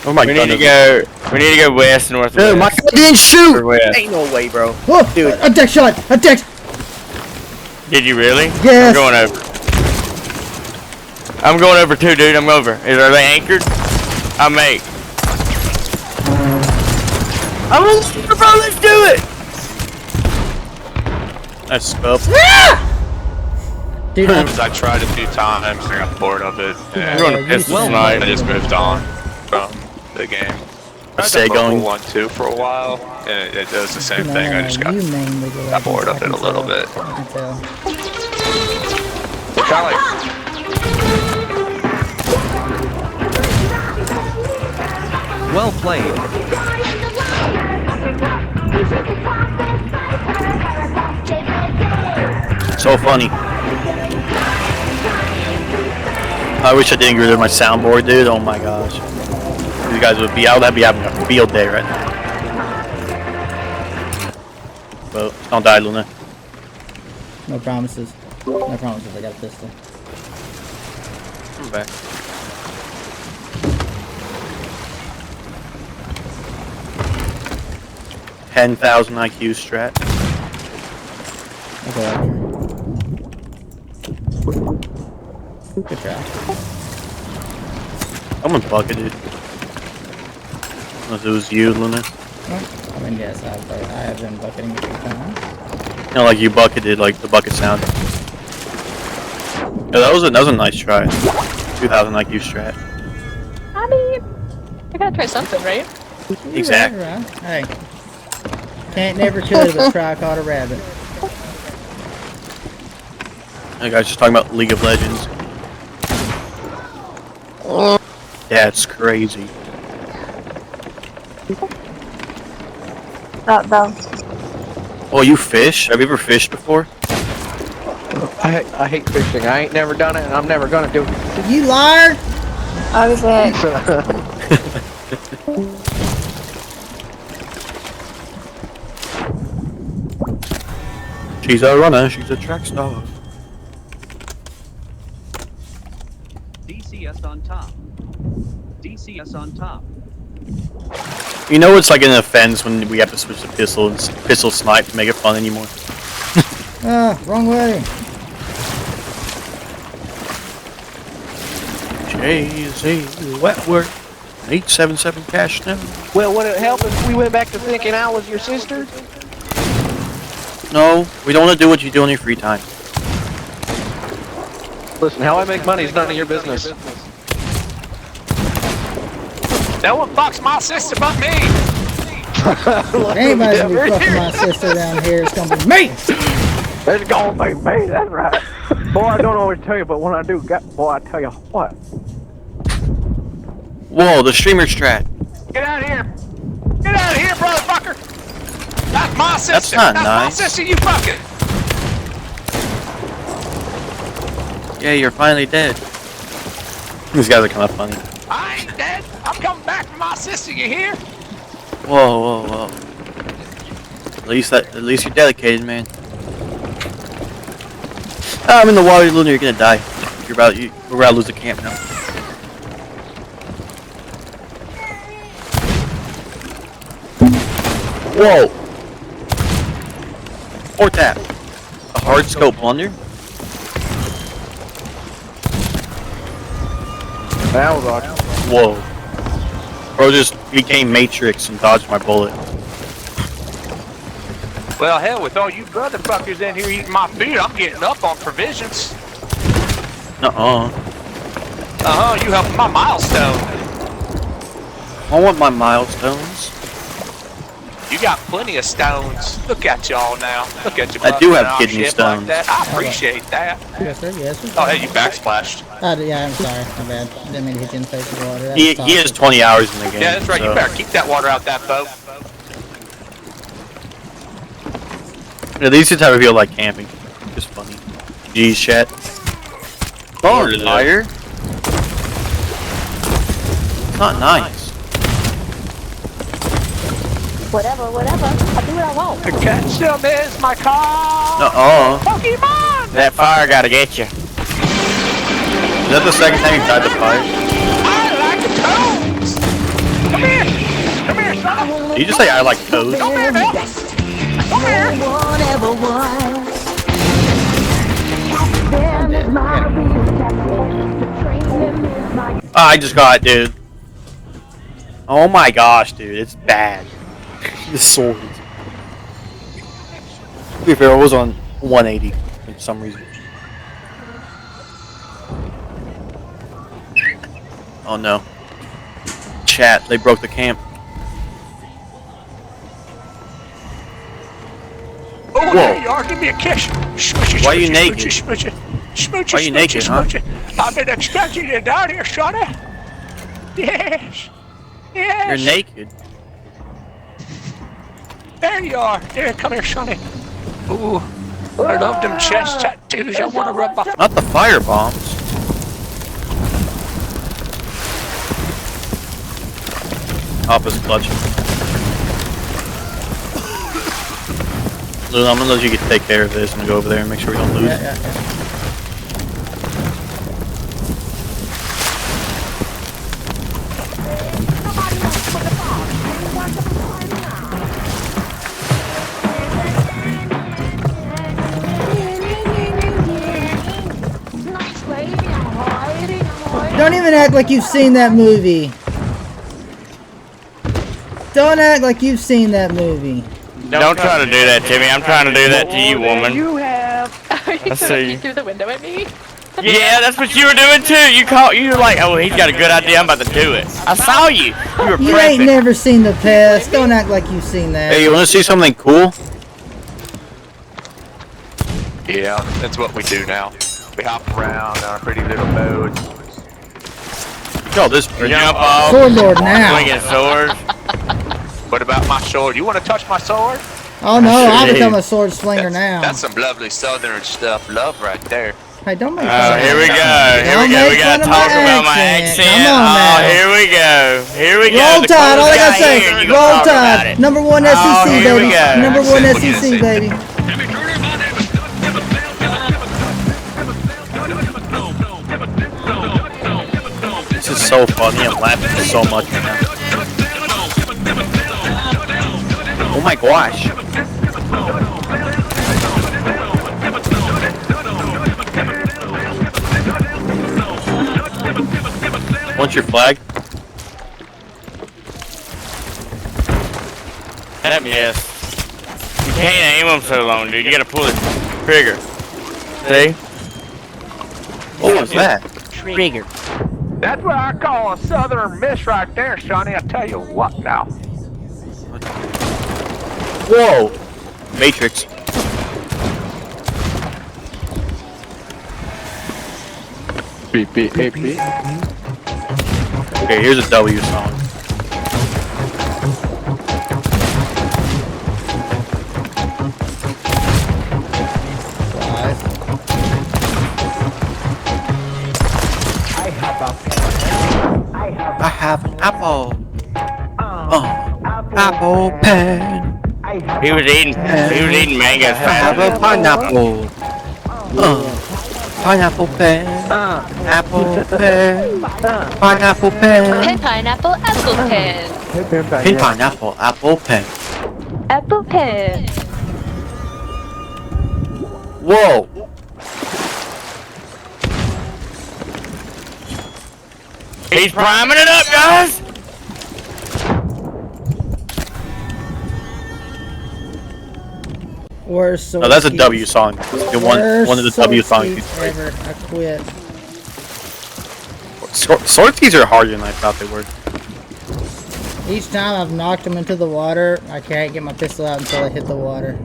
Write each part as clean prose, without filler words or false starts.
Oh my god. We need to go west, northwest. Dude, my gun didn't shoot! Ain't no way, bro. Oh, dude. A deck shot! A deck! Did you really? Yes. I'm going over. I'm going over too, dude. I'm over. Are they anchored? I'm 8. I'm on the bro. Let's do it. That's scuff. Dude, I tried a few times, I got bored of it, and You're on a pistol snipe. I just moved on from the game. I Stay tried going. 1-2 for a while, and it does the same thing. I just got bored of it a little bit. I can tell. Kind of like, Well played. So funny. I wish I didn't get rid of my soundboard, dude. Oh my gosh. You guys would be out. I'd be having a field day right now. Well, don't die, Luna. No promises. No promises. I got a pistol. I'm back. $10,000 IQ strat. Okay. Good try. Someone bucketed. Unless it was you, Luna. I mean, yes, I have been bucketing a few times. You know, like you bucketed, like the bucket sound. Yeah, that was a nice try. 2,000 IQ strat. I mean, I gotta try something, right? Exactly. Right. Hey. Can't never could but try caught a rabbit. Hey guys, just talking about League of Legends. That's crazy. No. Oh, you fish? Have you ever fished before? I hate fishing. I ain't never done it, and I'm never gonna do it. You liar! I was like, She's a runner, she's a track star. DCS on top. DCS on top. You know it's like an offense when we have to switch to pistol snipe to make it fun anymore. Wrong way. Jay-Z, wet work. 877 cash now. Well, would it help if we went back to thinking I was your sister? No, we don't want to do what you do in your free time. Listen, how I make money is none of your business. no one fucks my sister but me. Anybody's gonna be fucking my sister down here. It's gonna be me! It's gonna be me, that's right. Boy, I don't always tell you, but when I do, boy, I tell you what. Whoa, the streamer strat. Get out of here. Get out of here, motherfucker. That's my sister. That's not nice. My sister, you fucking. Yeah, you're finally dead. These guys are kind of funny. I ain't dead. I'm coming back for my sister, you hear? Whoa. At least you're dedicated, man. I'm in the water, Luna. You're gonna die. We're about to lose the camp now. Whoa! Or tap. A hard scope blunder. That was awesome. Whoa. Bro just became Matrix and dodged my bullet. Well, hell, with all you motherfuckers in here eating my food, I'm getting up on provisions. Uh-uh. You helping my milestone. I want my milestones. You got plenty of stones. Look at y'all now. Look at you. I do have kidney stones. Like that. I appreciate that. Yes, sir. Yes, sir. Oh, hey, you backsplashed. Yeah, I'm sorry. My bad. I didn't mean to hit you in the face with water. He has 20 hours in the game. Yeah, that's right. So. You better keep that water out that boat. Yeah, these two type of feel like camping. Just funny. Geez, chat. Oh, liar. Not nice. whatever. I do what I want. The ketchup is my car. Pokemon. That fire gotta get you. Is that the second time you tried to fire? I like the tones. Did you just say I like toes? I just got it, dude. Oh my gosh, dude, it's bad. The sword. To be fair, it was on 180 for some reason. Oh no. Chat, they broke the camp. Oh, Whoa. there you are. Give me a kiss. Smoochy, Why are you smoochy, naked? smoochy, smoochy, Why are you naked, huh? smoochy. I've been expecting you down here, Sonny. Yes. Yes. You're naked. There you are. There, come here, Sonny. Ooh, I love them chest tattoos. I want to rub my... Not the fire bombs. Opposite clutching. Lou, I'm gonna let you take care of this and go over there and make sure we don't lose. Yeah. Don't even act like you've seen that movie. Don't act like you've seen that movie. Don't try to do that to me. I'm trying to do that to you, woman. You have... Are you Let's gonna see. peek through the window at me? Yeah, that's what you were doing too. You were like, oh, he's got a good idea. I'm about to do it. I saw you. You were You ain't prepping. never seen The Pest. Don't act like you've seen that. Hey, you wanna see something cool? Yeah, that's what we do now. We hop around on our pretty little boats. Yo, this bridge. Jump off. Sword Lord now. Swinging swords. What about my sword? You want to touch my sword? Oh no, I'll Shit. become a sword slinger now. That's some lovely southern stuff. Love right there. Hey, don't make Oh, fun of here we me. go. Here we Don't go. We make gotta fun of talk my about my accent. accent. Come on Oh, now. here we go. Here we go. Roll The Tide, all I coolest gotta guy say, here, and you Roll gonna talk about Tide, it. number one Oh, SEC, here we baby. go. Number one That's it. SEC, baby. This is so funny. I'm laughing so much right now. Oh my gosh. What's your flag? That yes. You can't aim them so long, dude. You gotta pull the trigger. See? What was that? Trigger. That's what I call a southern miss right there, Sonny. I tell you what now. Whoa! Matrix. Beep, beep, beep, beep. Okay, here's a W song. I have an apple. Apple pen. He was eating mangoes. I have a pineapple. Pineapple pen. Apple pen. Pineapple pen. Pin pineapple apple pen. Pin pineapple apple pen. Apple pen. Whoa! He's priming it up, guys. Worst sword No, that's a keeps- W song. The one of the worst W sword songs. keeps ever. I quit. Sword keys are harder than I thought they were. Each time I've knocked them into the water, I can't get my pistol out until I hit the water.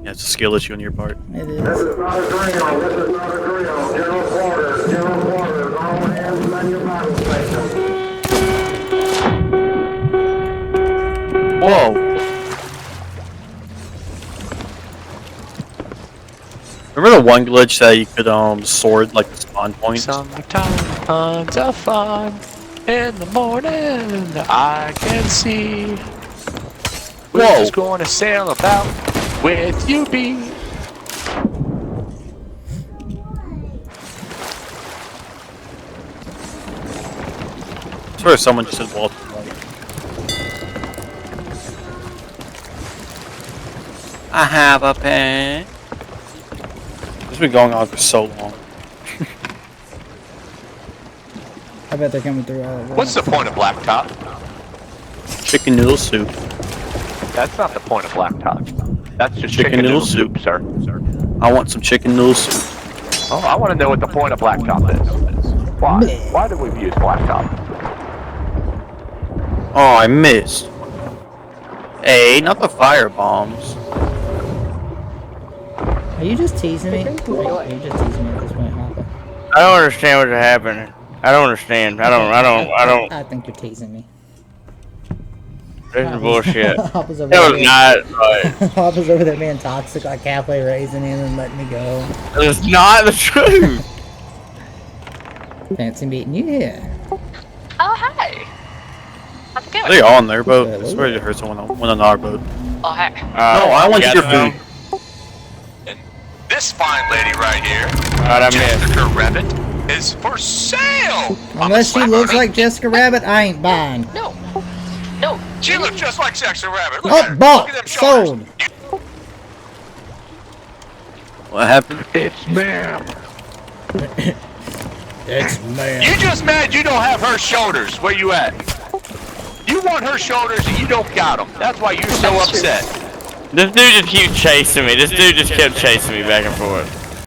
Yeah, it's a skill issue on your part. It is. This is not a drill. This is not a drill. General quarters. General quarters. All hands man your battle stations. Whoa! Remember the one glitch that you could sword like the spawn point? Summertime, tons of fun. In the morning, I can see. We're Whoa. just going to sail about with you, be. I swear someone just said Walter White. I have a pen. This has been going on for so long. I bet they're coming through all of them. What's the point of blacktop? Chicken noodle soup. That's not the point of blacktop. That's just Chicken chicken noodle noodle soup, sir. I want some chicken noodle soup. Oh, I want to know what the point of blacktop is. Why? Why do we use blacktop? Oh, I missed. Hey, not the fire bombs. Are you just teasing me? Are you just teasing me at this point, Hopper? I don't understand what's happening. I don't understand. I don't. I think you're teasing me. This is bullshit. Hopper's over That there was not right. Hopper's over there being toxic, like halfway raising him and letting me go. It's not the truth. Fancy meeting you here. Oh, hi. How's it Are going? they all on their boat? I swear you heard someone on our boat. Oh, hi. No, I want your food. And this fine lady right here, Alright, I missed. Jessica Rabbit, is for sale. Unless she looks like Jessica Rabbit, I ain't buying. No. No. She looks just like Jessica Rabbit. Look Oh, at her. bought! Look at them shoulders. Sold! What happened? It's ma'am. It's man. You just mad you don't have her shoulders. Where you at? You want her shoulders and you don't got them. That's why you're so upset. This dude just keeps chasing me. This dude just kept chasing me back and forth.